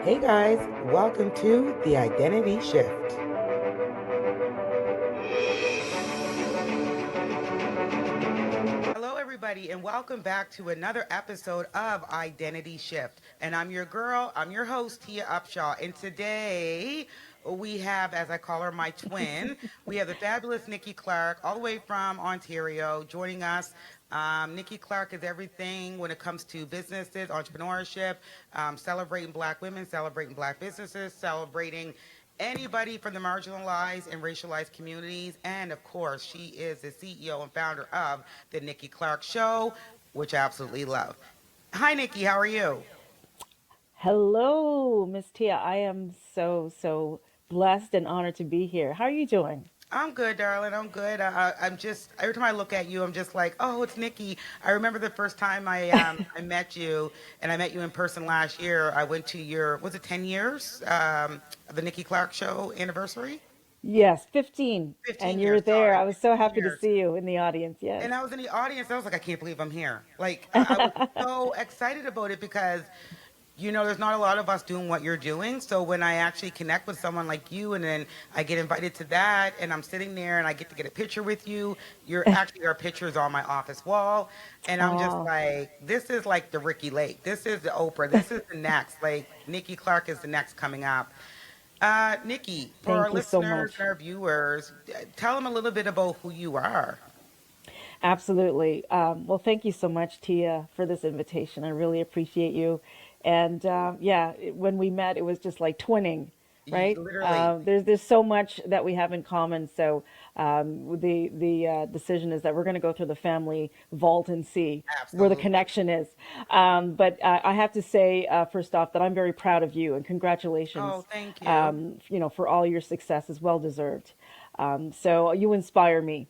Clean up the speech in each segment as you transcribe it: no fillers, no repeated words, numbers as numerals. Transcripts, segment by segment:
Hey guys, welcome to The Identity Shift. Hello, everybody, and welcome back to another episode of Identity Shift. And I'm your girl, I'm your host, Tia Upshaw. And today we have, as I call her, my twin, we have the fabulous Nikki Clarke, all the way from Ontario, joining us. Nikki Clarke is everything when it comes to businesses, entrepreneurship, celebrating Black women, celebrating Black businesses, celebrating anybody from the marginalized and racialized communities. And of course, she is the CEO and founder of the Nikki Clarke Show, which I absolutely love. Hi, Nikki. How are you? Hello, Miss Tia. I am so blessed and honored to be here. How are you doing? I'm good, darling. I'm good. I'm just every time I look at you, I'm just like, oh, it's Nikki. I remember the first time I met you, and I met you in person last year. I went to your was it 10 years of the Nikki Clarke Show anniversary? Yes, 15. And 15 you were years. there. Sorry, I was so 15 happy to years. see you in the audience. Yes. And I was in the audience. I was like, I can't believe I'm here. Like I was so excited about it because there's not a lot of us doing what you're doing. So when I actually connect with someone like you and then I get invited to that and I'm sitting there and I get to get a picture with you, you're actually our pictures on my office wall. And I'm just Oh, like, this is like the Ricky Lake. This is the Oprah. This is the next. Like Nikki Clarke is the next coming up. Nikki, for our thank you so listeners much. and our viewers, tell them a little bit about who you are. Absolutely. Well, thank you so much, Tia, for this invitation. I really appreciate you. And yeah, when we met, it was just like twinning, right? Literally. There's so much that we have in common. So the decision is that we're going to go through the family vault and see where the Absolutely. connection is. But I have to say, first off, that I'm very proud of you and Oh, congratulations. thank you. For all your success is well deserved. So you inspire me.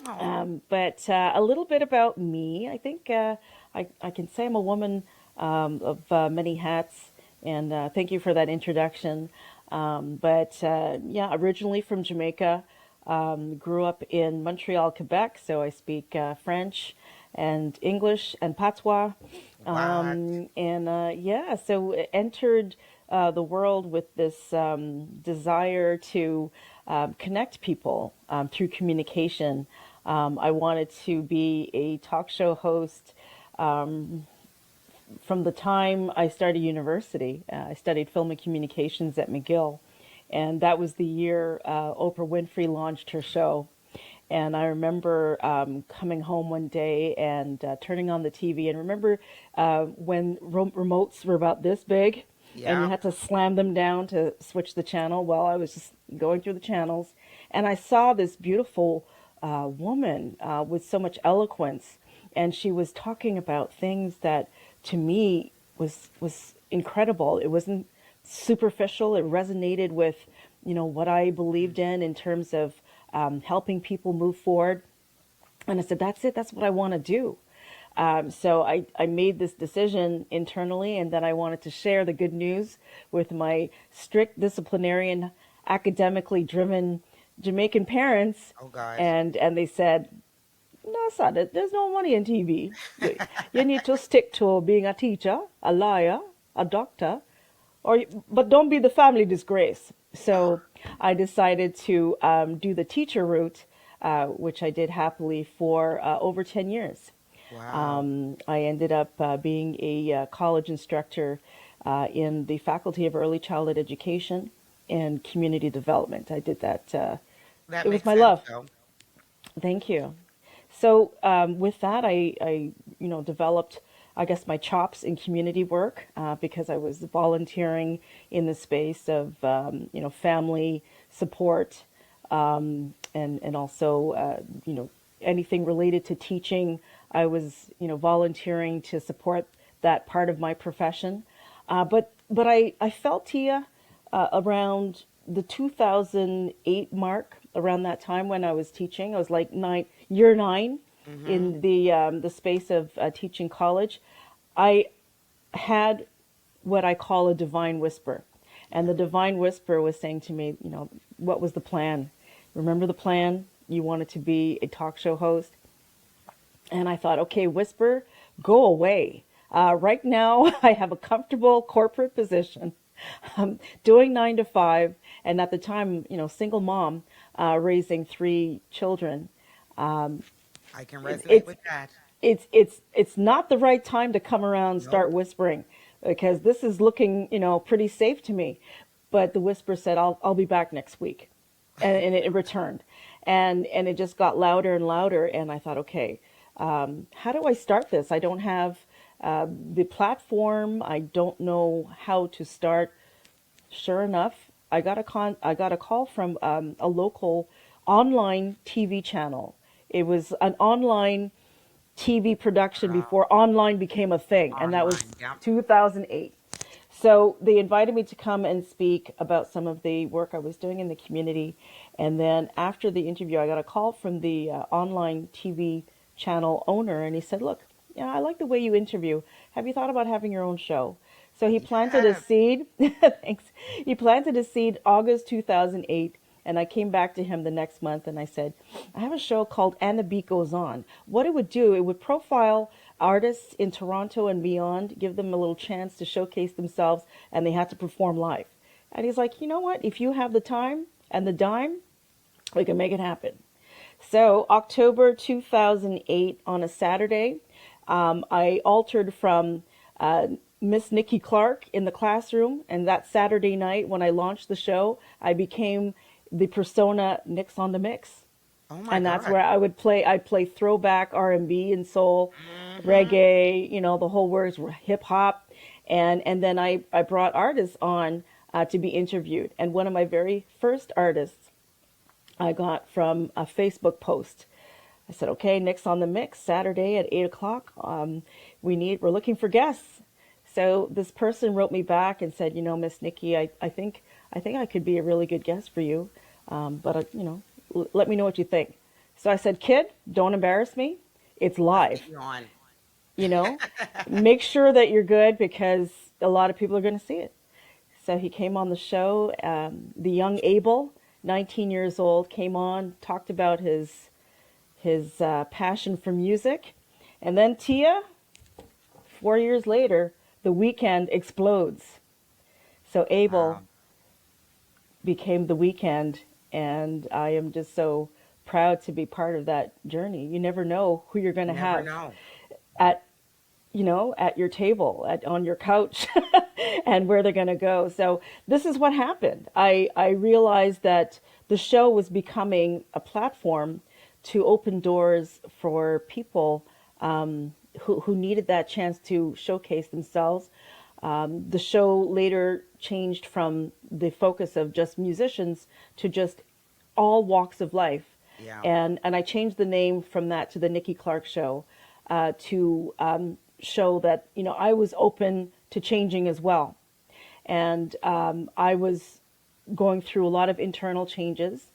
Oh, But a little bit about me. I think I can say I'm a woman of many hats, and thank you for that introduction. But yeah, originally from Jamaica, grew up in Montreal, Quebec, so I speak French and English and patois. what? And yeah, so entered the world with this desire to connect people through communication. I wanted to be a talk show host from the time I started university. I studied film and communications at McGill, and that was the year Oprah Winfrey launched her show. And I remember coming home one day and turning on the TV. And remember when remotes were about this big and you Yeah. had to slam them down to switch the channel? Well, I was just going through the channels and I saw this beautiful woman with so much eloquence. And she was talking about things that to me was incredible. It wasn't superficial. It resonated with, what I believed in terms of helping people move forward. And I said, that's it. That's what I want to do. So I made this decision internally, and then I wanted to share the good news with my strict disciplinarian, academically driven Jamaican parents. Oh gosh. And they said, no, son, there's no money in TV. You need to stick to being a teacher, a lawyer, a doctor, but don't be the family disgrace. Oh, So I decided to do the teacher route, which I did happily for over 10 years. wow. I ended up being a college instructor in the Faculty of Early Childhood Education and Community Development. I did that. That It was makes my sense love. though. Thank you. So with that, I developed, I guess, my chops in community work because I was volunteering in the space of, family support and also, anything related to teaching. I was, volunteering to support that part of my profession. But I felt, Tia, around the 2008 mark, around that time when I was teaching, I was like year nine Mm-hmm. in the space of teaching college. I had what I call a divine whisper, and Yeah. the divine whisper was saying to me, what was the plan? Remember the plan? You wanted to be a talk show host, and I thought, okay, whisper, go away. Right now, I have a comfortable corporate position. doing 9 to 5, and at the time, single mom, raising 3 children. I can It, resonate it's with that. it's not the right time to come around and start Nope. whispering, because this is looking, pretty safe to me. But the whisper said, I'll be back next week. And it returned. And it just got louder and louder. And I thought, okay, how do I start this? I don't have the platform. I don't know how to start. Sure enough, I got a call from a local online TV channel. It was an online TV production Wow. before online became a thing, and that was Online. Yep. 2008. So they invited me to come and speak about some of the work I was doing in the community. And then after the interview, I got a call from the online TV channel owner, and he said, "Look, yeah, I like the way you interview. Have you thought about having your own show?" So he planted a Yes. seed. Thanks. He planted a seed August 2008. And I came back to him the next month and I said, I have a show called And the Beat Goes On. What it would do, it would profile artists in Toronto and beyond, give them a little chance to showcase themselves, and they had to perform live. And he's like, you know what? If you have the time and the dime, we can make it happen. So October 2008, on a Saturday, I altered from Miss Nikki Clarke in the classroom, and that Saturday night when I launched the show, I became the persona Nix on the Mix. Oh my And that's God. where I'd play throwback R&B and B and soul, Hmm. reggae, the whole works, hip hop. And then I brought artists on to be interviewed. And one of my very first artists I got from a Facebook post. I said, okay, Nick's on the Mix, Saturday at 8 o'clock. We're looking for guests. So this person wrote me back and said, Miss Nikki, I think I could be a really good guest for you. But let me know what you think. So I said, kid, don't embarrass me. It's Let's live, get you on. you know, make sure that you're good because a lot of people are going to see it. So he came on the show. The young Abel, 19 years old, came on, talked about his passion for music. And then Tia, 4 years later, the weekend explodes. So Wow. Abel became the weekend, and I am just so proud to be part of that journey. You never know who you're going to Never have know. at at your table, on your couch, and where they're going to go. So this is what happened. I realized that the show was becoming a platform to open doors for people who needed that chance to showcase themselves. The show later changed from the focus of just musicians to just all walks of life. Yeah. And I changed the name from that to the Nikki Clarke Show, to show that I was open to changing as well. And I was going through a lot of internal changes,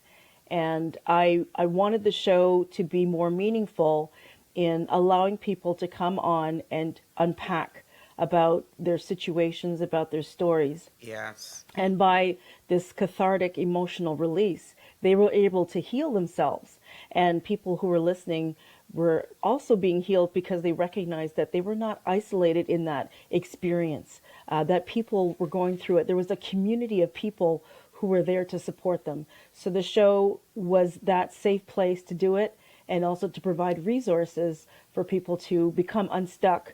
and I wanted the show to be more meaningful in allowing people to come on and unpack about their situations, about their stories. Yes. And by this cathartic emotional release, they were able to heal themselves. And people who were listening were also being healed because they recognized that they were not isolated in that experience, that people were going through it. There was a community of people who were there to support them. So the show was that safe place to do it, and also to provide resources for people to become unstuck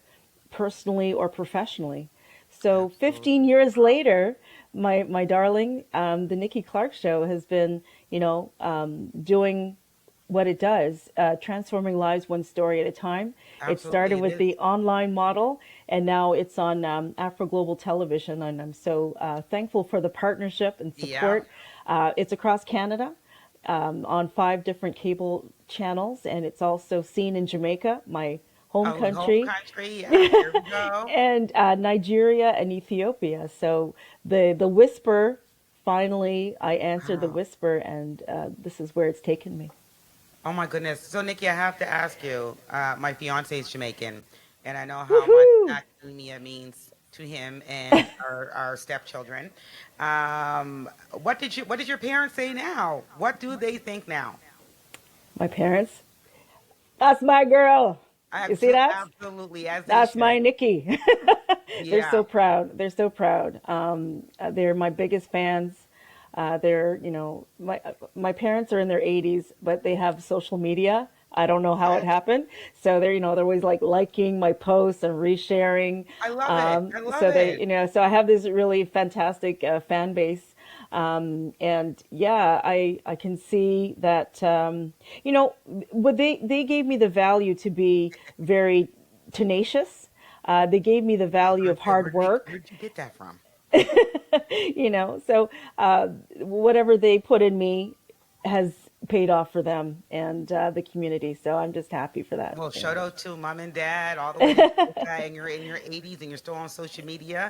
personally or professionally. So 15 Absolutely. years later, my darling, the Nikki Clarke Show has been, doing what it does, transforming lives one story at a time. It started Absolutely. It with is. the online model, and now it's on Afroglobal Television, and I'm so thankful for the partnership and Yeah. support. It's across Canada, on 5 different cable channels, and it's also seen in Jamaica, my home Oh, home country, country. Yep. There we go. and Nigeria and Ethiopia. So the whisper, finally, I answered the Wow. whisper, and this is where it's taken me. Oh my goodness. So Nikki, I have to ask you. My fiance is Jamaican, and I know how much Woohoo! academia means to him and our stepchildren. What did your parents say now? What do they think now? My parents, that's my girl. You see that? Absolutely, as they That's my should. Nikki. They're Yeah. so proud. They're so proud. They're my biggest fans. They're, my parents are in their 80s, but they have social media. I don't know how it Okay. happened. So they're always like liking my posts and resharing. I love it. I love So it. so I have this really fantastic fan base. And yeah, I can see that, what they gave me the value to be very tenacious. They gave me the I was value gonna of say, hard work. where'd you get that from? So whatever they put in me has paid off for them and the community. So I'm just happy for that. Well, Yeah. shout out to mom and dad, all the way to and you're in your 80s and you're still on social media.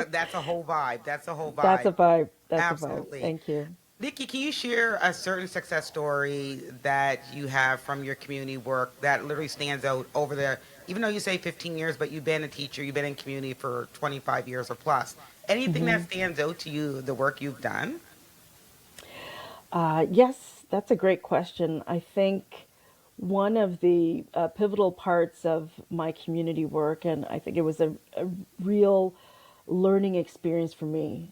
That's a whole vibe. That's a whole That's vibe. a vibe. That's a vibe. Absolutely. Thank you. Nikki, can you share a certain success story that you have from your community work that literally stands out over there? Even though you say 15 years, but you've been a teacher, you've been in community for 25 years or plus. Anything that Hmm. stands out to you, the work you've done? Yes, that's a great question. I think one of the pivotal parts of my community work, and I think it was a real learning experience for me.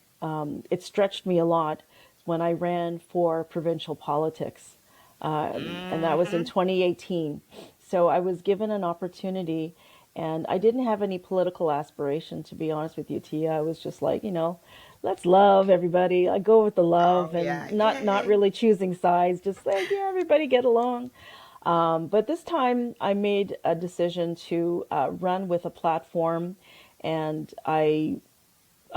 It stretched me a lot when I ran for provincial politics, and that was in Hmm. 2018. So I was given an opportunity, and I didn't have any political aspiration, to be honest with you, Tia. I was just like, let's love everybody. I go with the Oh, love yeah. and not Yay. really choosing sides, just like, yeah, everybody get along. But this time I made a decision to run with a platform, and I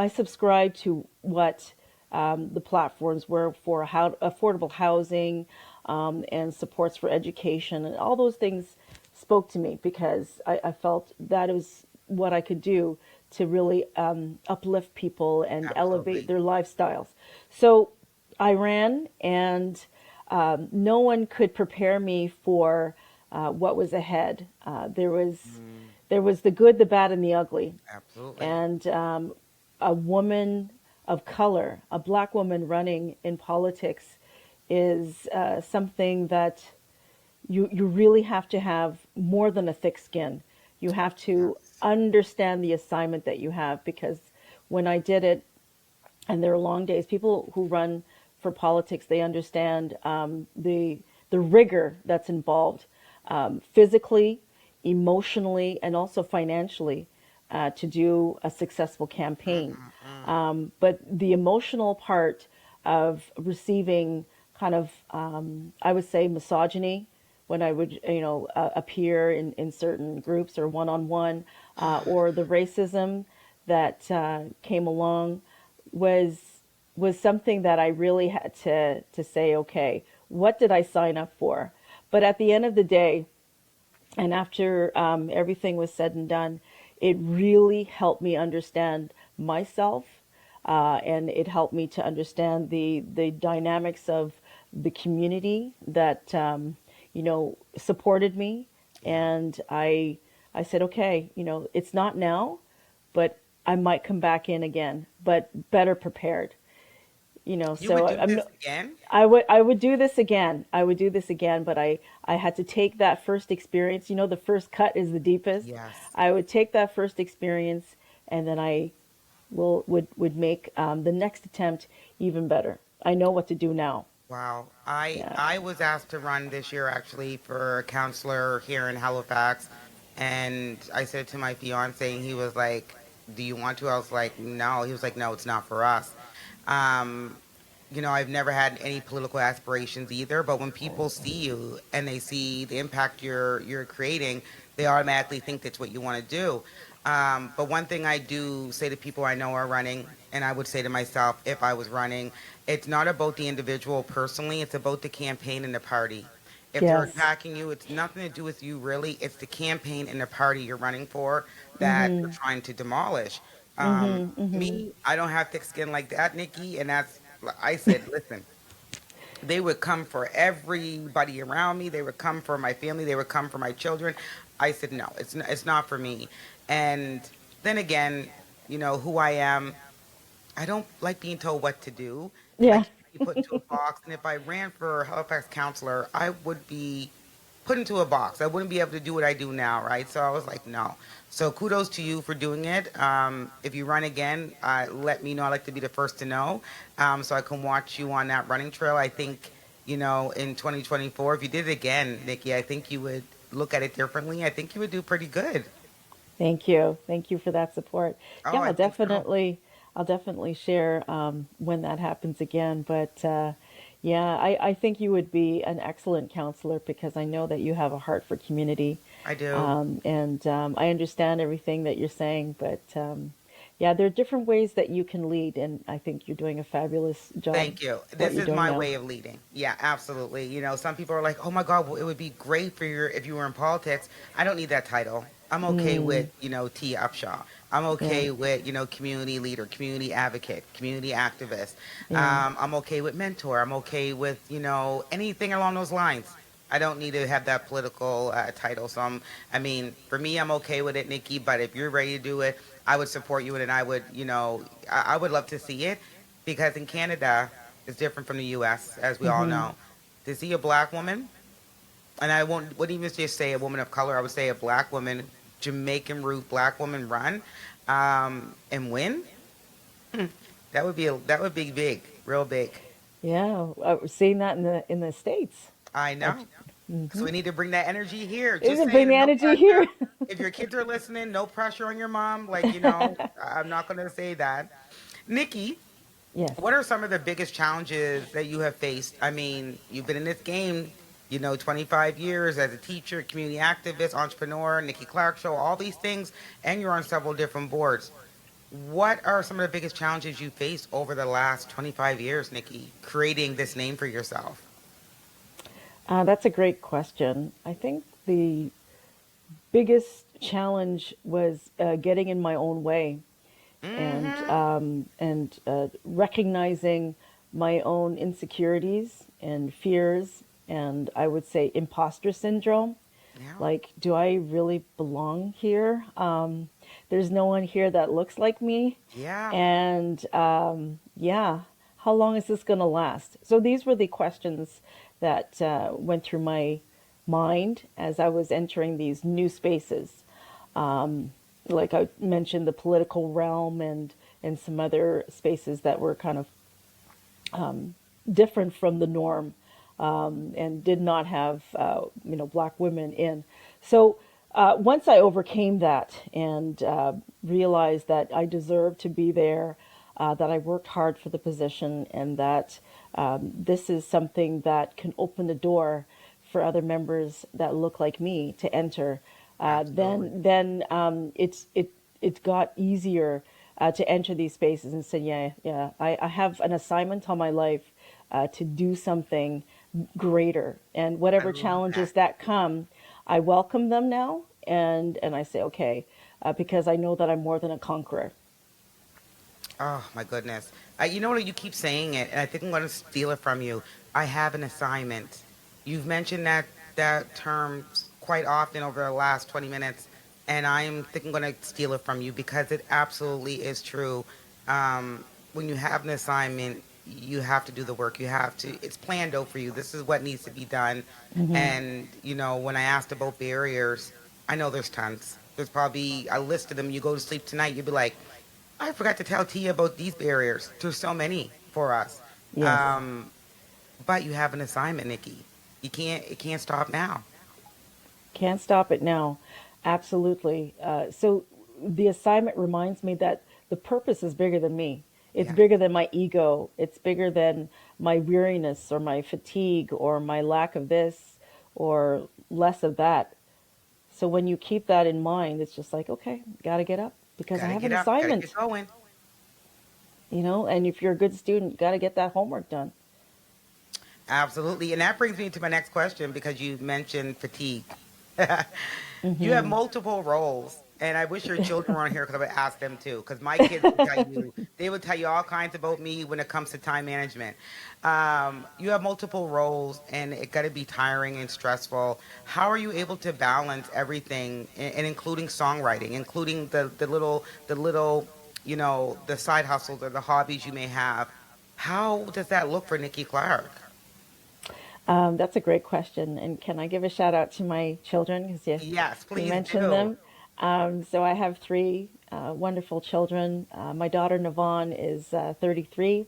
subscribe to what the platforms were for how affordable housing and supports for education, and all those things spoke to me because I felt that it was what I could do to really uplift people and elevate Absolutely. their lifestyles. So I ran, and no one could prepare me for what was ahead. Mm, There was the good, the bad, and the ugly, absolutely. and a woman of color, a black woman running in politics, is something that you really have to have more than a thick skin. You have to Yes. understand the assignment that you have, because when I did it, and there are long days, people who run for politics, they understand the rigor that's involved, physically, emotionally, and also financially, to do a successful campaign. Mm-mm-mm. But the emotional part of receiving kind of, I would say, misogyny when I would, appear in certain groups or one on one, or the racism that came along was something that I really had to say, okay, what did I sign up for? But at the end of the day, and after everything was said and done, it really helped me understand myself, and it helped me to understand the dynamics of the community that supported me. Yeah. And I said, okay, it's not now, but I might come back in again, but better prepared. You would So do I'm this again? I would do this again. I would do this again, but I had to take that first experience. The first cut is the deepest. Yes. I would take that first experience, and then I would make the next attempt even better. I know what to do now. Wow. I Yeah. I was asked to run this year actually for a counselor here in Halifax, and I said to my fiance, and he was like, "Do you want to?" I was like, "No." He was like, "No, it's not for us." Um, I've never had any political aspirations either, but when people see you and they see the impact you're creating, they automatically think that's what you want to do. But one thing I do say to people I know are running, and I would say to myself if I was running, it's not about the individual personally, it's about the campaign and the party. If they're Yes. attacking you, it's nothing to do with you really. It's the campaign and the party you're running for that you're Mhm. trying to demolish. Mhm. Mhm. Me, I don't have thick skin like that, Nikki, and that's I said, listen, they would come for everybody around me. They would come for my family. They would come for my children. I said, no, it's not for me. And then again, who I am. I don't like being told what to do. I Yeah. can't be put into a box. And if I ran for Halifax councillor, I would be. put into a box. I wouldn't be able to do what I do now, right? So I was like, no. So kudos to you for doing it. If you run again, let me know. I'd like to be the first to know, so I can watch you on that running trail. I think, in 2024, if you did it again, Nikki, I think you would look at it differently. I think you would do pretty good. Thank you. Thank you for that support. Oh, Yeah, I think so. I'll definitely share when that happens again. But yeah, I think you would be an excellent counselor because I know that you have a heart for community. I do. And I understand everything that you're saying. But yeah, there are different ways that you can lead. And I think you're doing a fabulous job Thank you. what This you're is doing my now. way of leading. Yeah, absolutely. Some people are like, "Oh my God, well, it would be great for your if you were in politics." I don't need that title. I'm okay with, Mm, T. Upshaw. I'm yeah, okay with, community leader, community advocate, community activist. yeah. I'm okay with mentor. I'm okay with, anything along those lines. I don't need to have that political title. So I mean, for me, I'm okay with it, Nikki. But if you're ready to do it, I would support you, and I would, I would love to see it because in Canada, it's different from the U.S., as we all Hmm. know. To see a black woman, and I wouldn't even just say a woman of color, I would say a black woman, Jamaican root black woman run, and win, that would be big, real big. Yeah, we're seeing that in the States. I Uh, know. So mhm. we need to bring that energy here. Is Just it bring saying, the no energy here? pressure. If your kids are listening, no pressure on your mom. Like, I'm not going to say that. Nikki, Yes. what are some of the biggest challenges that you have faced? I mean, you've been in this game, 25 years as a teacher, community activist, entrepreneur, Nikki Clarke Show, all these things, and you're on several different boards. What are some of the biggest challenges you faced over the last 25 years, Nikki, creating this name for yourself? That's a great question. I think the biggest challenge was getting in my own way Mm-hmm. and recognizing my own insecurities and fears, and I would say imposter syndrome. Yeah. Like, do I really belong here? There's no one here that looks like me. Yeah. And yeah, how long is this going to last? So these were the questions that went through my mind as I was entering these new spaces. Like I mentioned, the political realm and some other spaces that were kind of different from the norm and did not have black women in. So once I overcame that and realized that I deserved to be there, that I worked hard for the position, and that this is something that can open the door for other members that look like me to enter, Absolutely. then it got easier to enter these spaces and say, yeah, I have an assignment on my life to do something greater, and I whatever love that. challenges that come, I welcome them now, and I say okay, because I know that I'm more than a conqueror. Oh my goodness. You know what? You keep saying it, and I think I'm going to steal it from you. I have an assignment. You've mentioned that term quite often over the last 20 minutes, and I'm thinking I'm going to steal it from you because it absolutely is true. When you have an assignment, you have to do the work. You have to. It's planned out for you. This is what needs to be done. Hmm. And when I asked about barriers, I know there's tons. There's probably a list of them. You go to sleep tonight, you'll be like, I forgot to tell Tia about these barriers. There's so many for us. Yes, Um, but you have an assignment, Nikki. It can't stop now. can't stop it now. Absolutely. So the assignment reminds me that the purpose is bigger than me. It's Yes, bigger than my ego. It's bigger than my weariness or my fatigue or my lack of this or less of that. So when you keep that in mind, it's just like, okay, got to get up because I gotta have get an up, gotta get assignment, going. and if you're a good student, you got to get that homework done. Absolutely. And that brings me to my next question because you mentioned fatigue. You have Hmm. multiple roles. And I wish your children were on here because I would ask them too. Because my kids would tell you, they would tell you all kinds about me when it comes to time management. You have multiple roles, and it got to be tiring and stressful. How are you able to balance everything, and including songwriting, including the side hustles or the hobbies you may have? How does that look for Nikki Clark? That's a great question. And can I give a shout out to my children? Because Yes, you please mentioned do. them. So I have three wonderful children. My daughter Navon is 33,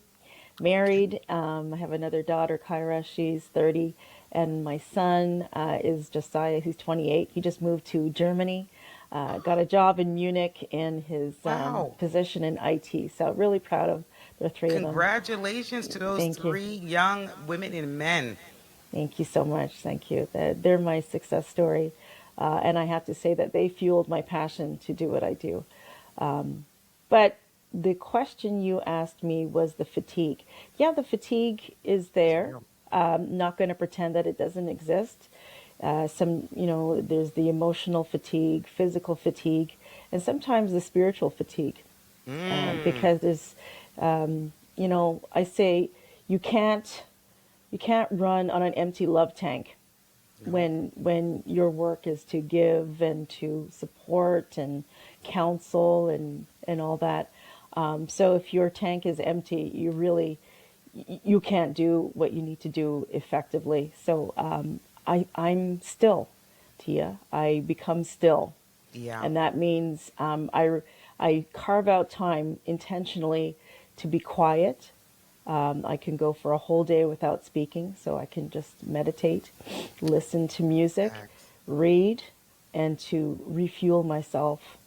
married. I have another daughter, Kyra. She's 30. And my son is Josiah, who's 28. He just moved to Germany, got a job in Munich in his Wow. position in IT. So really proud of the three of them. Congratulations to those Thank you. three young women and men. Thank you so much. Thank you. They're my success story. And I have to say that they fueled my passion to do what I do. But the question you asked me was the fatigue. Yeah, the fatigue is It's there. real. Not going to pretend that it doesn't exist. There's the emotional fatigue, physical fatigue, and sometimes the spiritual fatigue. Mm. Because I say you can't you can't run on an empty love tank No. when your work is to give and to support and counsel and all that. So if your tank is empty, you can't do what you need to do effectively. So I'm still, Tia. I become still, Yeah. and that means I carve out time intentionally to be quiet. I can go for a whole day without speaking, so I can just meditate, listen to music, Facts. read, and to refuel myself.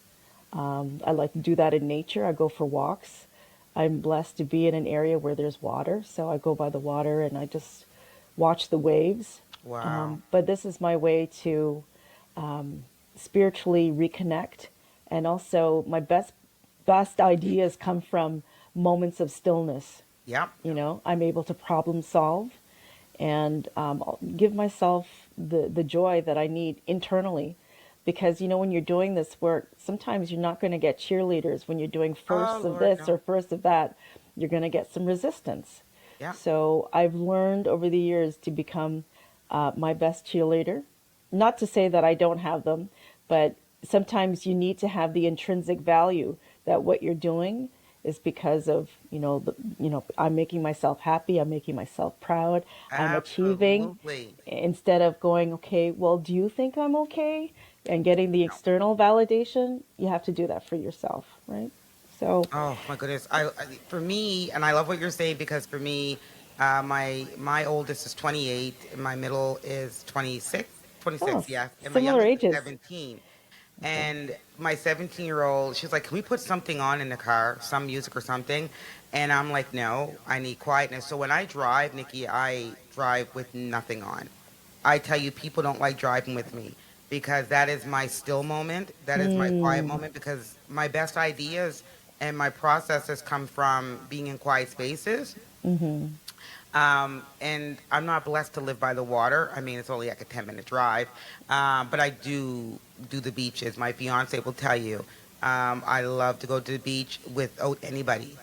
I like to do that in nature. I go for walks. I'm blessed to be in an area where there's water, so I go by the water and I just watch the waves. Wow. But this is my way to spiritually reconnect, and also my best ideas come from moments of stillness. Yep. I'm able to problem solve and I'll give myself the joy that I need internally, because when you're doing this work, sometimes you're not going to get cheerleaders when you're doing Oh, firsts of Lord, this no. or first of that. You're going to get some resistance. Yep. So I've learned over the years to become my best cheerleader. Not to say that I don't have them, but sometimes you need to have the intrinsic value that what you're doing is because of I'm making myself happy, I'm making myself proud, I'm achieving, Absolutely. instead of going, okay, well, do you think I'm okay, and getting the No. external validation. You have to do that for yourself, right? So Oh my goodness. For me, and I love what you're saying because for me, my oldest is 28, and my middle is 26, oh, 26, yes, and my similar youngest is ages. 17. Okay. And my 17-year-old, she's like, "Can we put something on in the car, some music or something?" And I'm like, "No, I need quietness." So when I drive, Nikki, I drive with nothing on. I tell you, people don't like driving with me because that is my still moment. That is my quiet Mm, moment because my best ideas and my processes come from being in quiet spaces. mm-hmm. And I'm not blessed to live by the water. I mean, it's only like a 10-minute drive. But I do the beaches. My fiance will tell you. I love to go to the beach without anybody,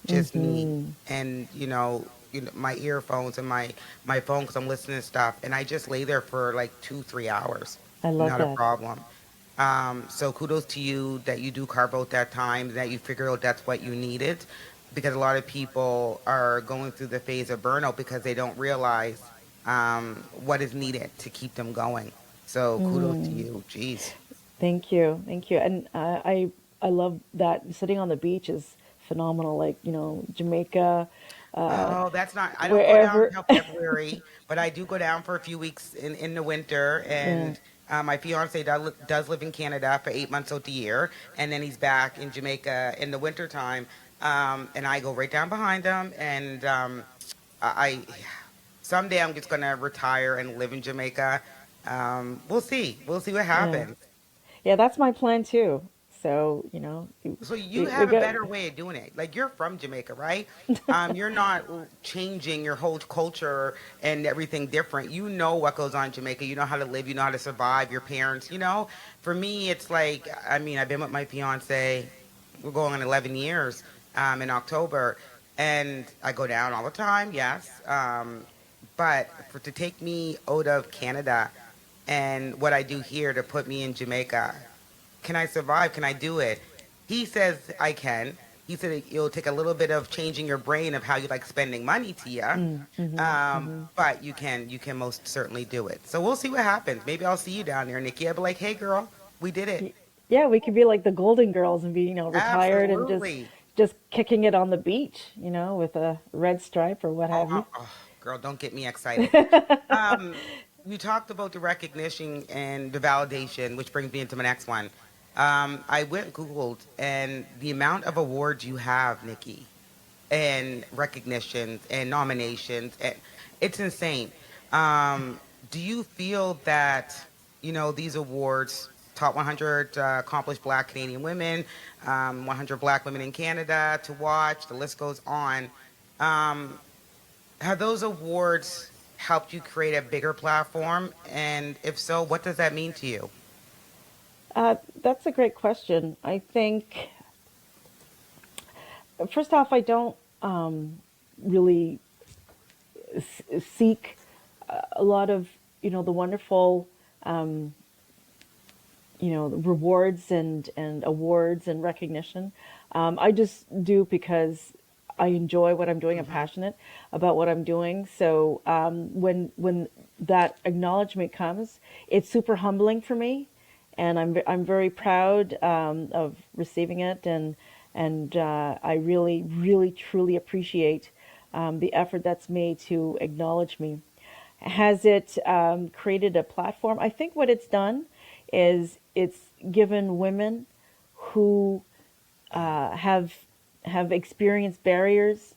just me. Mm-hmm. And, my earphones and my phone because I'm listening to stuff. And I just lay there for like 2, 3 hours. I love Not a that. problem. So kudos to you that you do carve out that time, that you figure out that's what you needed, because a lot of people are going through the phase of burnout because they don't realize what is needed to keep them going. So kudos to Mm. you. Jeez. Thank you, thank you. And I love that sitting on the beach is phenomenal. Like Jamaica, uh, Oh, that's not. I don't go down wherever. until February, but I do go down for a few weeks in the winter. Yeah. And my fiance does live in Canada for 8 months out the year, and then he's back in Jamaica in the winter time. And I go right down behind him, and I someday I'm just gonna retire and live in Jamaica. We'll see. We'll see what Yeah. happens. Yeah, that's my plan too. So, So you we have a go. better way of doing it. Like, you're from Jamaica, right? You're not changing your whole culture and everything different. You know what goes on in Jamaica. You know how to live. You know how to survive. Your parents. For me, it's like, I mean, I've been with my fiance. We're going on 11 years in October, and I go down all the time. Yes, but to take me out of Canada and what I do here to put me in Jamaica, can I survive? Can I do it? He says I can. he said it'll take a little bit of changing your brain of how you like spending money, Tia. But you can most certainly do it. So we'll see what happens. Maybe I'll see you down there, Nikki. I'll be like, hey, girl, we did it. Yeah, we could be like the Golden Girls and be, retired and Absolutely. just kicking it on the beach, with a red stripe or what Oh, have you. girl, don't get me excited. Um, you talked about the recognition and the validation, which brings me into my next one. I went and Googled, and the amount of awards you have, Nikki, and recognitions and nominations, and it's insane. Um, do you feel that these awards, top 100 accomplished Black Canadian women, 100 Black women in Canada to watch, the list goes on. Um, have those awards helped you create a bigger platform? And if so, what does that mean to you? That's a great question. I think, first off, I don't really seek a lot of, the wonderful, um, rewards and awards and recognition. I just do because I enjoy what I'm doing. I'm Hmm. passionate about what I'm doing. So when that acknowledgement comes, it's super humbling for me, and I'm very proud of receiving it, and I really really truly appreciate the effort that's made to acknowledge me. Has it created a platform? I think what it's done is it's given women who have experienced barriers,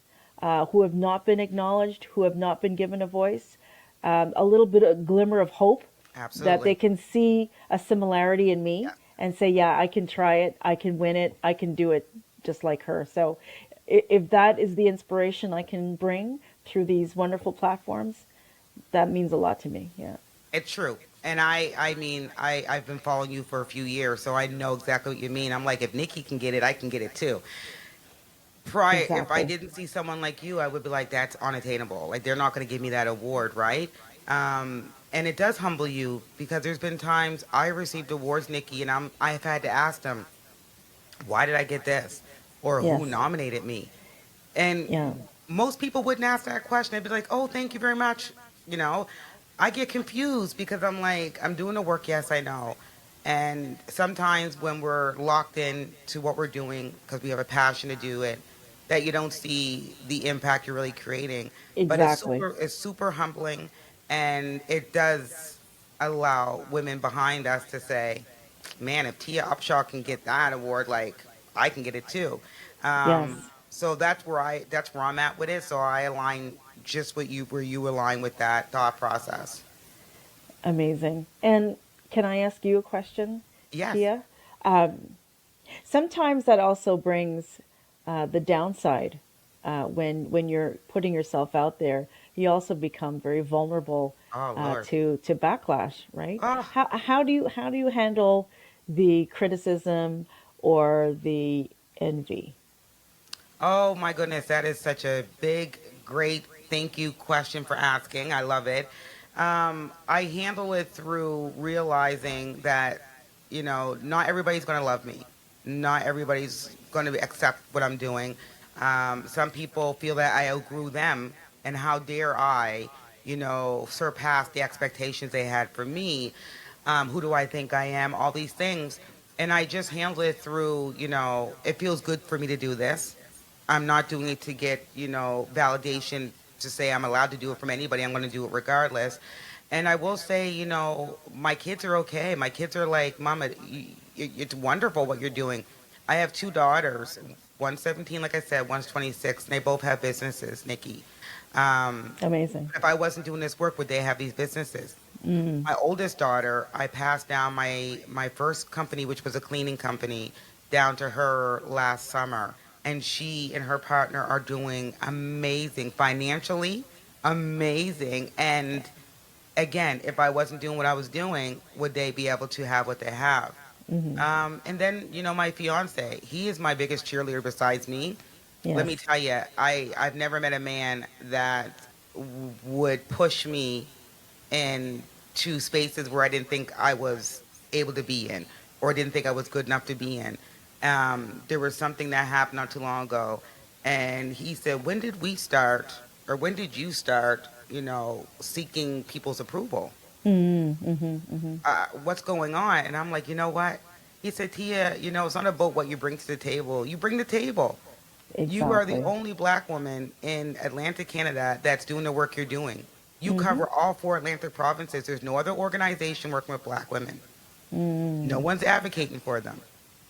who have not been acknowledged, who have not been given a voice, a little bit of glimmer of hope that they Absolutely. can see a similarity in me Yeah. and say, yeah, I can try it, I can win it, I can do it just like her. So if that is the inspiration I can bring through these wonderful platforms, that means a lot to me. Yeah, It's true. And I've been following you for a few years, so I know exactly what you mean. I'm like, if Nikki can get it, I can get it too. If I exactly. didn't see someone like you, I would be like, that's unattainable. Like, they're not going to give me that award, right? And it does humble you because there's been times I received awards, Nikki, and I've had to ask them, why did I get this? Or who Yes. nominated me? And Yeah. most people wouldn't ask that question. They'd be like, oh, thank you very much. You know, I get confused because I'm like, I'm doing the work, yes, I know. And sometimes when we're locked in to what we're doing because we have a passion to do it, that you don't see the impact you're really creating. But Exactly. it's super humbling, and it does allow women behind us to say, man, if Tia Upshaw can get that award, like I can get it too. Yes. So that's where I'm at with it. So I align just with you where you align with that thought process. Amazing. And can I ask you a question, Yes. Tia? Um, Sometimes that also brings the downside. When you're putting yourself out there, you also become very vulnerable Oh Lord. to backlash, right? Oh, How do you handle the criticism or the envy? oh my goodness, that is such a big, great thank you question for asking. I love it. I handle it through realizing that, not everybody's going to love me. Not everybody's going to accept what I'm doing. Some people feel that I outgrew them, and how dare I, surpass the expectations they had for me. Who do I think I am? All these things. And I just handle it through, it feels good for me to do this. I'm not doing it to get, validation to say I'm allowed to do it from anybody. I'm going to do it regardless. And I will say, my kids are okay. My kids are like, Mama, it's wonderful what you're doing. I have two daughters. One's 17, like I said, one's 26, and they both have businesses, Nikki. Um, Amazing. if I wasn't doing this work, would they have these businesses? Mm, My oldest daughter, I passed down my first company, which was a cleaning company, down to her last summer, and she and her partner are doing amazing financially, amazing. And again, if I wasn't doing what I was doing, would they be able to have what they have? hmm. And then my fiance, he is my biggest cheerleader besides me. Let Yes. me tell you, I've never met a man that would push me into spaces where I didn't think I was able to be in, or didn't think I was good enough to be in. There was something that happened not too long ago, and he said, "When did we start, or when did you start, seeking people's approval? Mm-hmm. What's going on?" And I'm like, "You know what?" He said, "Tia, it's not about what you bring to the table. You bring the table. You are the Exactly. only black woman in Atlantic, Canada that's doing the work you're doing. You Mm-hmm. cover all four Atlantic provinces. There's no other organization working with black women. No Mm. one's advocating for them.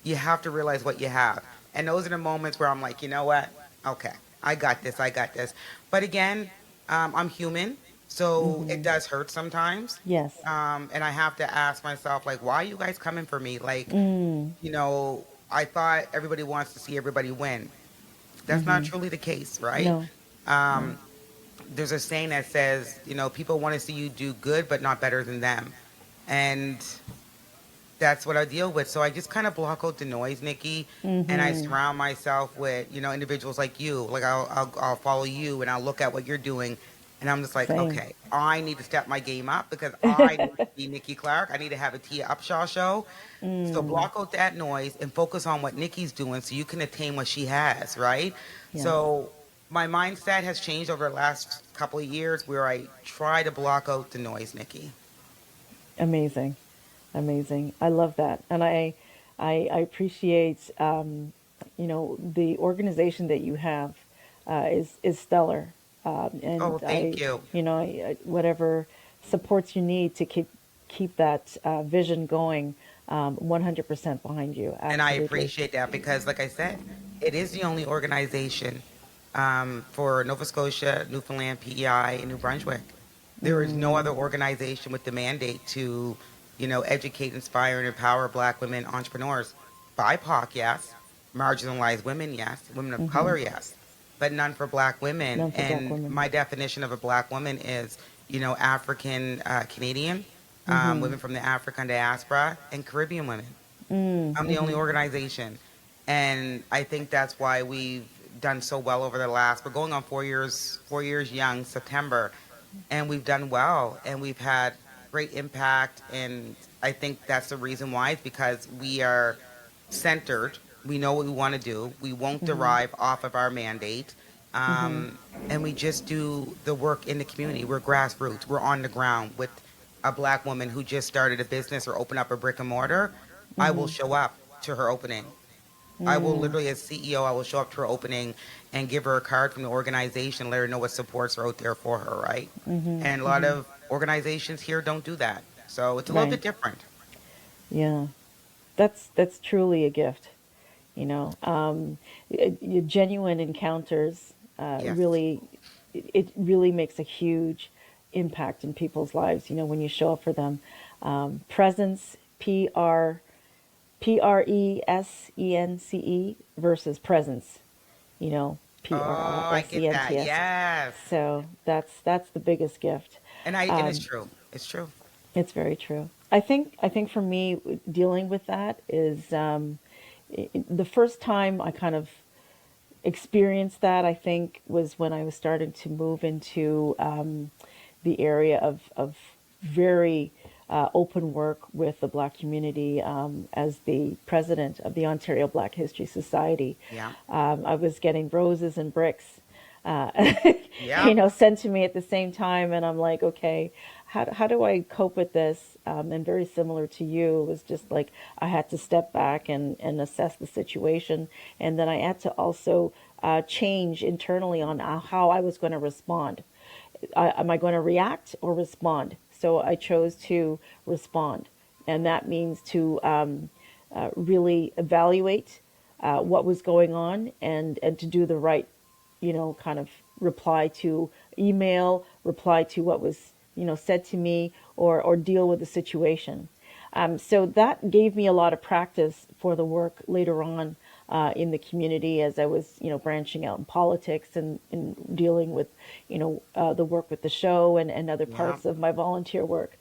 You have to realize what you have." And those are the moments where I'm like, you know what? Okay, I got this. I got this. But again, I'm human, so it Mm-hmm. does hurt sometimes. Yes. And I have to ask myself, like, why are you guys coming for me? Like, Mm. I thought everybody wants to see everybody win. That's not Mm-hmm. truly the case, right? No. No. Um, there's a saying that says, people want to see you do good, but not better than them. And that's what I deal with. So I just kind of block out the noise, Nikki, and I Mm-hmm. surround myself with, individuals like you. Like I'll follow you and I'll look at what you're doing. And I'm just like, Same. okay, I need to step my game up because I need to be Nikki Clarke. I need to have a Tia Upshaw show. So Mm. block out that noise and focus on what Nikki's doing so you can attain what she has, right? Yes. So my mindset has changed over the last couple of years where I try to block out the noise, Nikki. Amazing. Amazing. I love that. And I appreciate, the organization that you have is stellar. And Oh, thank you. whatever supports you need to keep that vision going, 100% behind you. And I Absolutely. appreciate that because, like I said, it is the only organization for Nova Scotia, Newfoundland, PEI, and New Brunswick. There is no other Mm, organization with the mandate to, educate, inspire, and empower Black women entrepreneurs. BIPOC, yes. Marginalized women, yes. Women of mm-hmm. color, yes. But none for Black women. None for Black And women. my definition of a Black woman is, African Canadian, Mm-hmm. women from the African diaspora, and Caribbean women. I'm the only Mm-hmm. organization. And I think that's why we've done so well over the last, we're going on 4 years young, September, and we've done well and we've had great impact. And I think that's the reason why. It's because we are centered. We know what we want to do. We won't Mm-hmm. derive off of our mandate. Mm-hmm. And we just do the work in the community. We're grassroots. We're on the ground with a Black woman who just started a business or opened up a brick and mortar. I will Mm-hmm. show up to her opening. I will Mm, literally, as CEO, I will show up to her opening and give her a card from the organization, let her know what supports are out there for her, right? mm-hmm. And a lot Mm-hmm. of organizations here don't do that. So it's a little Right. bit different. Yeah. That's truly a gift. Genuine encounters Yes. really, it really makes a huge impact in people's lives. When you show up for them, presence, Presence versus presence. You know, Oh, I get that. Presents. Yes. So that's the biggest gift. And it's true. It's true. It's very true. I think for me, dealing with that is the first time I kind of experienced that. I think was when I was starting to move into the area of very open work with the Black community as the president of the Ontario Black History Society. Yeah. I was getting roses and bricks, uh, Yep. sent to me at the same time, and I'm like, okay, how do I cope with this? And very similar to you, it was just like I had to step back and assess the situation, and then I had to also change internally on how I was going to respond. Am I going to react or respond? So I chose to respond, and that means to really evaluate what was going on and to do the right, kind of reply to email, reply to what was, said to me, or deal with the situation. So that gave me a lot of practice for the work later on in the community as I was, branching out in politics and dealing with, the work with the show and other Yeah. parts of my volunteer work.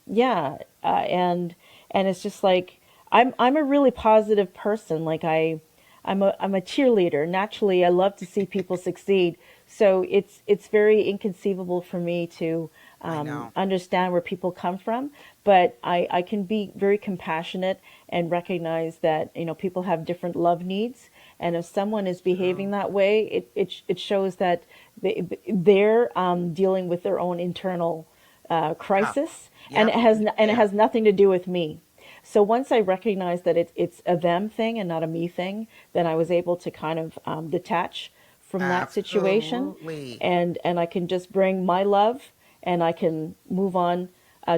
Yeah, and it's just like I'm a really positive person. Like I'm a cheerleader. Naturally, I love to see people succeed. So it's very inconceivable for me to I know. understand where people come from, but I can be very compassionate and recognize that, people have different love needs. And if someone is behaving True. that way, it shows that they're dealing with their own internal Tough. crisis, and Yep. it Yeah. has nothing to do with me. So once I recognized that it's a them thing and not a me thing, then I was able to kind of detach from that situation, Absolutely. and I can just bring my love, and I can move on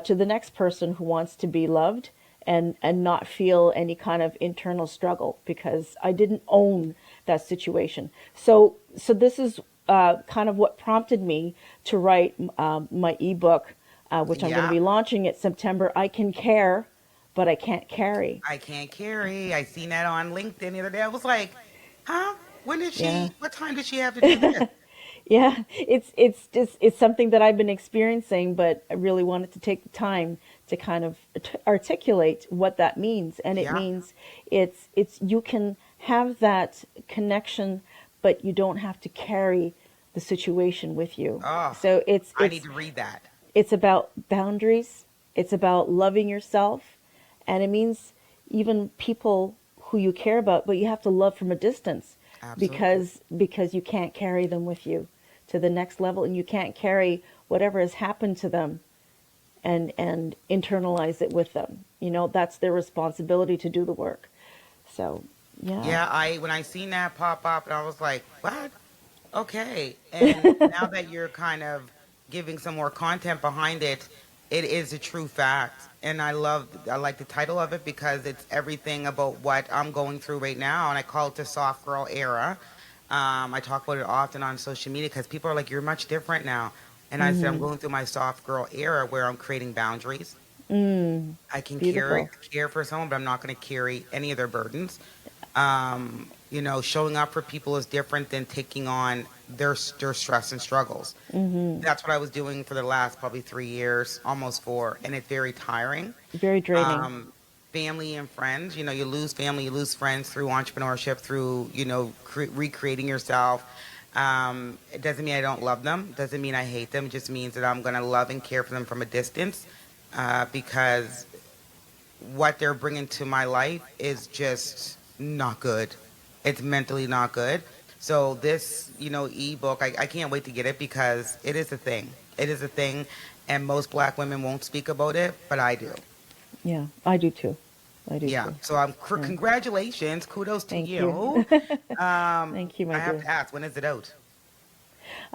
to the next person who wants to be loved, and not feel any kind of internal struggle because I didn't own that situation. So this is kind of what prompted me to write my ebook, which I'm going to Yeah. be launching in September. I can care, but I can't carry. I can't carry. I seen that on LinkedIn the other day. I was like, huh? When did Yeah. what time did she have to do this? Yeah, it's something that I've been experiencing, but I really wanted to take the time to kind of articulate what that means. And it Yeah. means it's you can have that connection, but you don't have to carry the situation with you. Oh, So I need to read that. it's about boundaries. It's about loving yourself, and it means even people who you care about, but you have to love from a distance Absolutely. because you can't carry them with you to the next level, and you can't carry whatever has happened to them and internalize it with them. That's their responsibility to do the work. So, yeah. Yeah, I when I seen that pop up, and I was like, what? Okay. And now that you're kind of giving some more content behind it, it is a true fact. And I like the title of it because it's everything about what I'm going through right now. And I call it the soft girl era. I talk about it often on social media because people are like, you're much different now. And I said, I'm Mhm. going through my soft girl era where I'm creating boundaries. Mm. I can Beautiful. care for someone, but I'm not going to carry any of their burdens. Showing up for people is different than taking on their stress and struggles. Mhm. That's what I was doing for the last probably 3 years, almost four, and it's very tiring. Very draining. Um, Family and friends, you lose family, you lose friends through entrepreneurship, through recreating yourself. It doesn't mean I don't love them. Doesn't mean I hate them. It just means that I'm gonna love and care for them from a distance, because what they're bringing to my life is just not good. It's mentally not good. So this, ebook, I can't wait to get it because it is a thing. It is a thing, and most black women won't speak about it, but I do. Yeah, I do too. I do Yeah. too. So Yeah. congratulations, kudos to Thank you. you. Thank you, I my have dear. to ask, when is it out?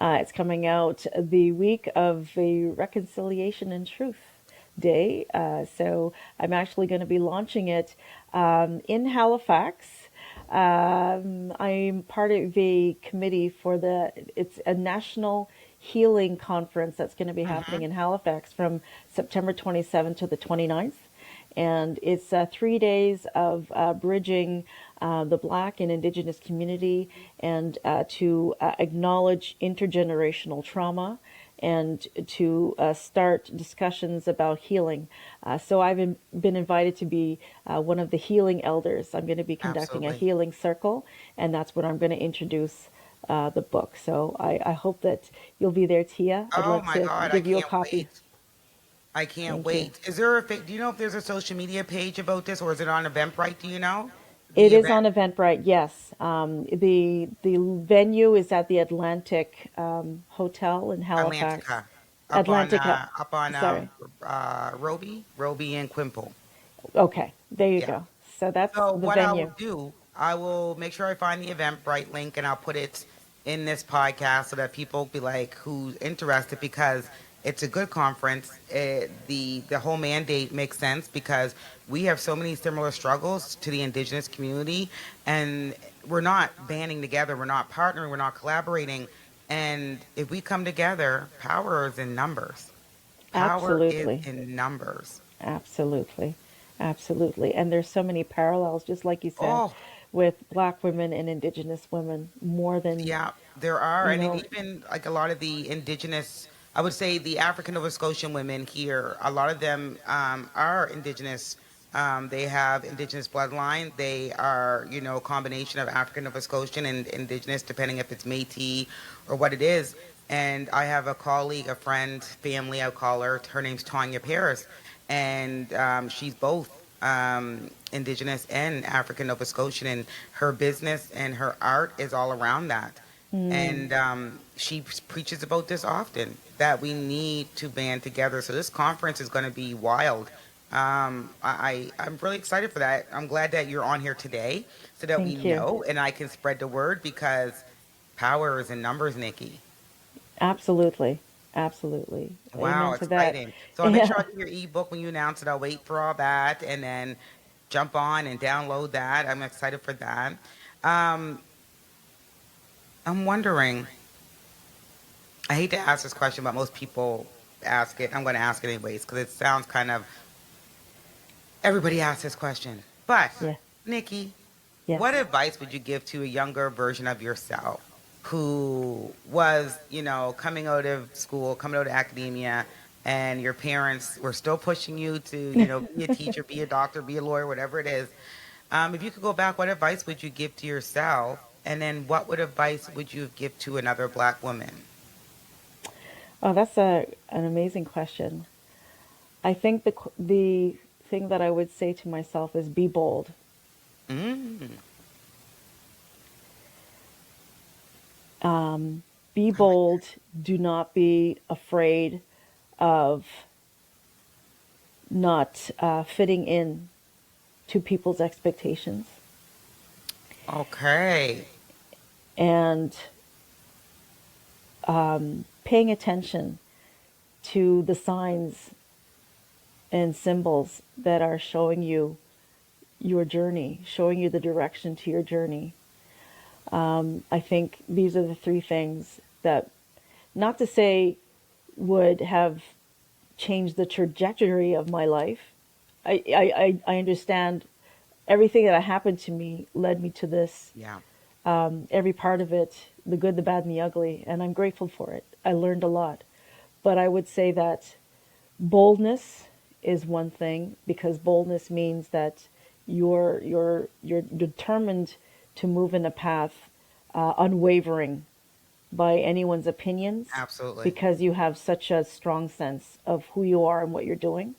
It's coming out the week of the Reconciliation and Truth Day. So I'm actually going to be launching it in Halifax. I'm part of the committee for it's a national healing conference that's going to be happening Hmm. in Halifax from September 27th to the 29th. And it's 3 days of bridging the Black and Indigenous community, and to acknowledge intergenerational trauma, and to start discussions about healing. So I've been invited to be one of the healing elders. I'm going to be conducting a Absolutely. healing circle, and that's when I'm going to introduce the book. So I hope that you'll be there, Tia. I'd Oh love my to God, I give you a can't copy. wait. I can't Thank you. wait. Do you know if there's a social media page about this, or is it on Eventbrite? Do you know? It The is event, on Eventbrite, yes. The venue is at the Atlantic Hotel in Halifax. Atlantica, Atlantic, up on sorry. Roby and Quimple. Okay, there you Yeah. go. So that's So the what I will venue. do, I will make sure I find the Eventbrite link and I'll put it in this podcast so that people be like who's interested, because it's a good conference. The whole mandate makes sense because we have so many similar struggles to the Indigenous community, and we're not banding together, we're not partnering, we're not collaborating. And if we come together, power is in numbers. Power is Absolutely. in numbers. Absolutely. Absolutely. And there's so many parallels, just like you said, Oh, with Black women and Indigenous women, more than, yeah, there are, you and then know, even like a lot of the indigenous, I would say the African Nova Scotian women here, a lot of them are indigenous. They have indigenous bloodline. They are, a combination of African Nova Scotian and indigenous, depending if it's Métis or what it is. And I have a colleague, a friend, family, I'll call her. Her name's Tanya Paris. And she's both Indigenous and African Nova Scotian. And her business and her art is all around that. Mm, And she preaches about this often, that we need to band together. So this conference is going to be wild. I'm really excited for that. I'm glad that you're on here today so that we thank you. know and I can spread the word, because power is in numbers, Nikki. Absolutely. Absolutely. Wow, Amen to that. exciting. So I'll make sure Yeah. I get your ebook when you announce it. I'll wait for all that and then jump on and download that. I'm excited for that. Um, I'm wondering, I hate to ask this question, but most people ask it. I'm going to ask it anyways because it sounds kind of, everybody asks this question. But, Yeah. Nikki, Yes. what advice would you give to a younger version of yourself who was, coming out of school, coming out of academia, and your parents were still pushing you to, be a teacher, be a doctor, be a lawyer, whatever it is? If you could go back, what advice would you give to yourself? And then what would advice would you give to another black woman? Oh, that's an amazing question. I think the thing that I would say to myself is be bold. Mm, Be I like bold. Do not be afraid of not fitting in to people's expectations, that. Okay. and paying attention to the signs and symbols that are showing you your journey, showing you the direction to your journey. I think these are the three things that, not to say would have changed the trajectory of my life. I understand everything that happened to me led me to this, Yeah. every part of it, the good, the bad, and the ugly, and I'm grateful for it. I learned a lot. But I would say that boldness is one thing, because boldness means that you're determined to move in a path, unwavering by anyone's opinions, Absolutely. because you have such a strong sense of who you are and what you're doing,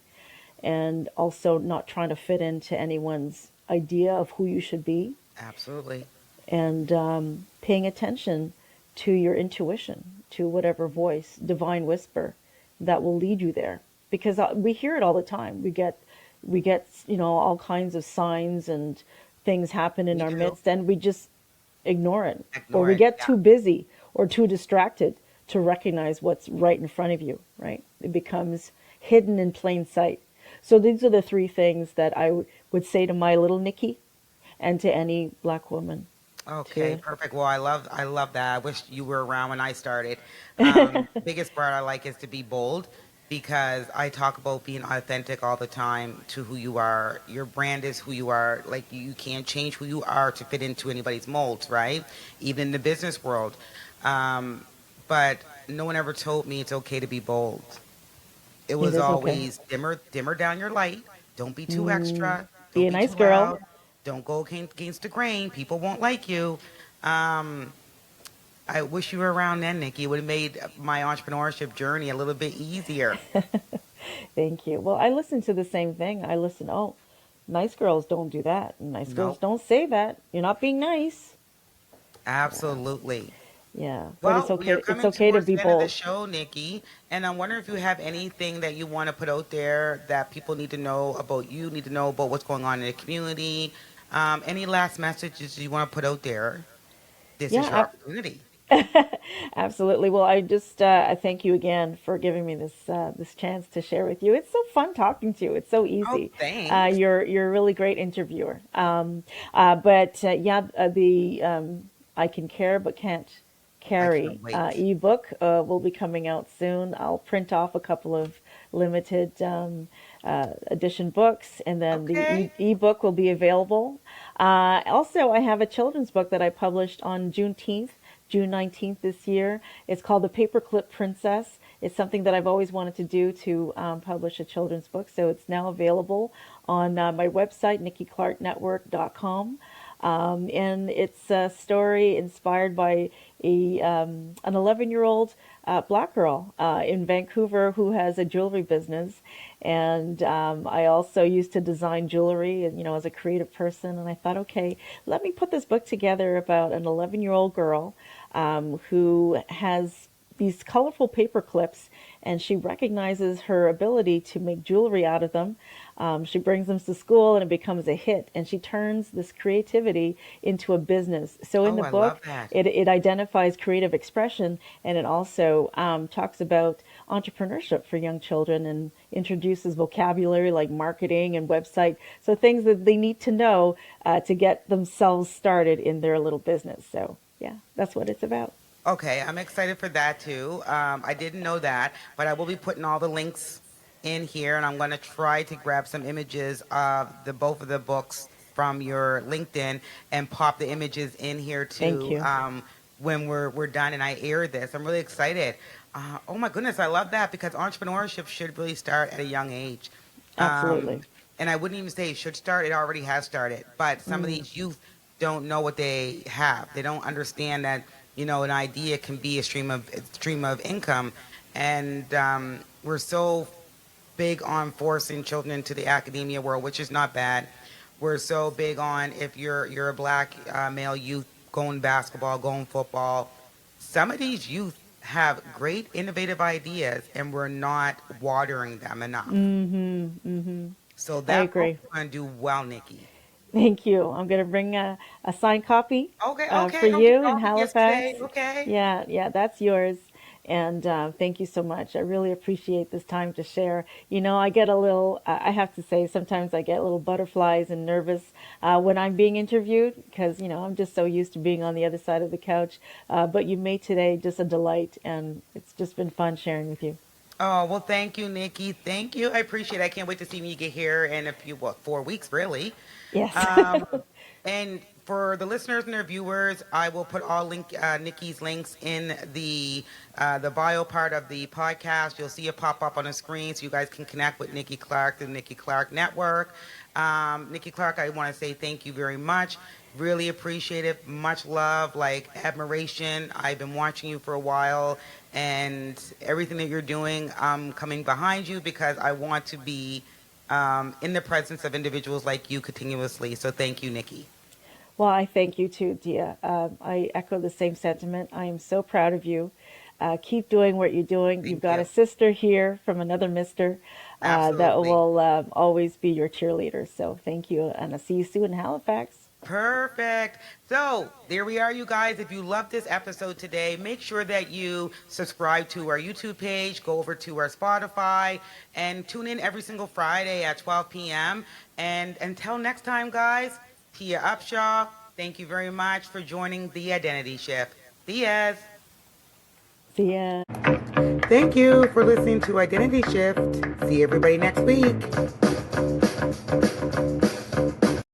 and also not trying to fit into anyone's idea of who you should be, Absolutely. and paying attention to your intuition, to whatever voice, divine whisper, that will lead you there. Because we hear it all the time. We get all kinds of signs and things happen in We our do. midst, and we just ignore it, or Ignore we it. get Yeah. too busy or too distracted to recognize what's right in front of you. Right? It becomes hidden in plain sight. So these are the three things that I would say to my little Nikki, and to any black woman. Okay, To perfect. Well, I love that. I wish you were around when I started. Biggest part I like is to be bold, because I talk about being authentic all the time to who you are. Your brand is who you are. Like, you can't change who you are to fit into anybody's molds, right? Even in the business world. Um, but no one ever told me it's okay to be bold. It it was is okay. always dimmer down your light. Don't be too Mm, extra. be Don't a be too nice girl. loud. Don't go against the grain. People won't like you. Um, I wish you were around then, Nikki. It would have made my entrepreneurship journey a little bit easier. Thank you. Well, I listen to the same thing. I listen, oh, nice girls don't do that. Nice girls Nope. don't say that. You're not being nice. Yeah. Absolutely. Yeah. But it's Well, we are okay. It's coming okay to towards be the end of the bold. show, Nikki, and I'm wondering if you have anything that you want to put out there that people need to know about you, need to know about what's going on in the community. Any last messages you want to put out there? This is your Yeah, opportunity. absolutely. Well, I thank you again for giving me this chance to share with you. It's so fun talking to you. It's so Oh, easy. thanks. You're a really great interviewer. But yeah, the I Can Care But Can't I Carry can't wait. ebook will be coming out soon. I'll print off a couple of limited edition books, and then the Okay. ebook will be available. Also, I have a children's book that I published on June 19th this year. It's called The Paperclip Princess. It's something that I've always wanted to do, to publish a children's book. So it's now available on my website, nikki clarke network.com. And it's a story inspired by an 11-year-old black girl in Vancouver who has a jewelry business. And I also used to design jewelry, and as a creative person. And I thought, okay, let me put this book together about an 11-year-old girl who has these colorful paper clips, and she recognizes her ability to make jewelry out of them. She brings them to school and it becomes a hit, and she turns this creativity into a business. So in Oh, the I love book, that. it identifies creative expression, and it also talks about entrepreneurship for young children and introduces vocabulary like marketing and website. So things that they need to know to get themselves started in their little business. So yeah, that's what it's about. Okay, I'm excited for that too. I didn't know that, but I will be putting all the links in here, and I'm going to try to grab some images of the both of the books from your LinkedIn and pop the images in here Thank too you. when we're done and I air this. I'm really excited. Oh my goodness, I love that because entrepreneurship should really start at a young age. Um, Absolutely. and I wouldn't even say it should start; it already has started. But some of Mm. these youth don't know what they have. They don't understand that an idea can be a stream of income, and we're so big on forcing children into the academia world, which is not bad. We're so big on if you're a black male youth going basketball, going football. Some of these youth have great innovative ideas, and we're not watering them enough. Mm-hmm. Mm-hmm. So I that book agree. is going to do well, Nikki. Thank you. I'm going to bring a signed copy Okay, for okay, okay. you in All the gifts today. Halifax. Okay. Yeah, yeah, that's yours. And thank you so much. I really appreciate this time to share. I get a little, I have to say, sometimes I get little butterflies and nervous when I'm being interviewed because, I'm just so used to being on the other side of the couch. But you made today just a delight, and it's just been fun sharing with you. Oh, well, thank you, Nikki. Thank you. I appreciate it. I can't wait to see when you get here in a few, 4 weeks, really. Yes. Um, and for the listeners and their viewers, I will put all Nikki's links in the bio part of the podcast. You'll see it pop up on the screen so you guys can connect with Nikki Clarke, the Nikki Clarke Network. Nikki Clarke, I want to say thank you very much. Really appreciate it. Much love, like admiration. I've been watching you for a while, and everything that you're doing, I'm coming behind you because I want to be in the presence of individuals like you continuously. So thank you, Nikki. Well, I thank you too, Dia. I echo the same sentiment. I am so proud of you. Keep doing what you're doing. You've Thank got you. a sister here from another mister that Absolutely. will always be your cheerleader. So thank you, and I'll see you soon in Halifax. Perfect. So there we are, you guys. If you love this episode today, make sure that you subscribe to our YouTube page, go over to our Spotify, and tune in every single Friday at 12 p.m. And until next time, guys, Tia Upshaw, thank you very much for joining the Identity Shift. Diaz. See ya. Thank you for listening to Identity Shift. See everybody next week.